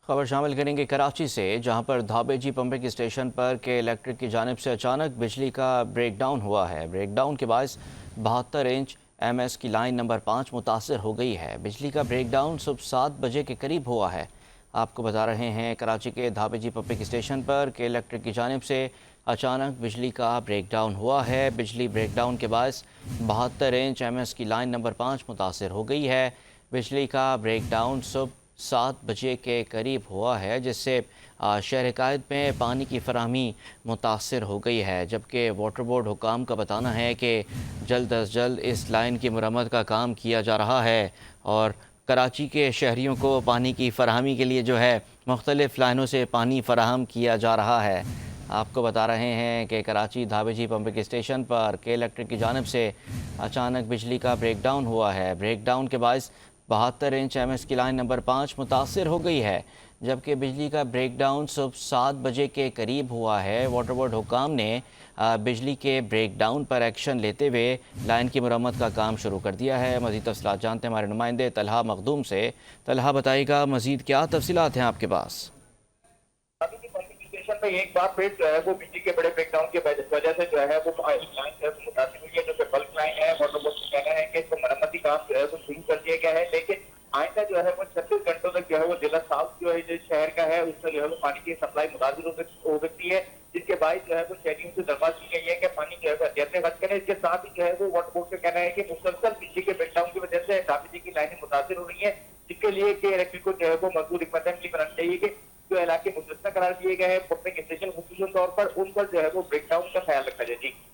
खबर शामिल करेंगे कराची से, जहां पर धाबेजी पंपिंग स्टेशन पर के इलेक्ट्रिक की जानिब से अचानक बिजली का ब्रेकडाउन हुआ है। ब्रेकडाउन के बायस 72 इंच एमएस की लाइन नंबर 5 मुतासर हो गई है। बिजली का ब्रेकडाउन सुबह 7 बजे के करीब हुआ है। आपको बता रहे हैं, कराची के धाबेजी पंपिंग स्टेशन पर के इलेक्ट्रिक की जानिब से अचानक बिजली का ब्रेकडाउन हुआ है। बिजली ब्रेकडाउन के बायस 72 इंच एमएस की लाइन नंबर 5 मुतासर हो गई है। बिजली का ब्रेकडाउन सुबह 7 बजे के करीब हुआ है, जिससे शहर कायद में पानी की फराहमी मुतासर हो गई है। जबकि वाटर बोर्ड हुकाम का बताना है कि जल्द अज जल्द इस लाइन की मुरम्मत का काम किया जा रहा है और कराची के शहरियों को पानी की फराहमी के लिए जो है मुख्तलिफ लाइनों से पानी फराहम किया जा रहा है। आपको बता रहे हैं कि कराची धाबेजी पंपिंग स्टेशन पर के इलेक्ट्रिक की जानिब से अचानक बिजली का ब्रेकडाउन हुआ है। ब्रेकडाउन के बायस 72 इंच एमएस की लाइन नंबर 5 मुतासर हो गई है। जबकि बिजली का ब्रेकडाउन सुबह 7 बजे के करीब हुआ है। वाटर बोर्ड हुकाम ने बिजली के ब्रेकडाउन पर एक्शन लेते हुए लाइन की मुरम्मत का काम शुरू कर दिया है। मज़ीद तफसीलात जानते हैं हमारे नुमाइंदे तलहा मखदूम से। तलहा, बताइएगा मज़ीद क्या तफसीलात हैं आपके पास? स्टेशन पे एक बार फिर जो है वो बिजली के बड़े ब्रेकडाउन की वजह से जो है वो लाइन जो है वो मुतासिर हुई है। जो कि बल्क लाइन है, वाटर बोर्ड का कहना है कि इसको मरम्मती काम जो है वो शुरू कर दिया गया है, लेकिन आइंदा जो है वो 36 घंटों तक जो है वो जिला साउथ जो है जो शहर का है उसमें जो है वो पानी की सप्लाई मुतासिर हो सकती है, जिसके बाद जो है वो शहरियों से दरख्वास्त की गई है कि पानी जो है वो एहतियात से खर्च करें। इसके साथ ही जो है वो वाटर बोर्ड का कहना है कि मुसलसल बिजली के ब्रेकडाउन की वजह से काफी की लाइनें मुतासिर हो रही है, जिसके लिए कि इलेक्ट्रिक को जो है वो मजबूत हिकमत अमली बनानी चाहिए कि जो इलाके मुस्तस्ना करार दिए गए हैं पंपिंग स्टेशन, खुसूसन तौर पर उन पर जो है वो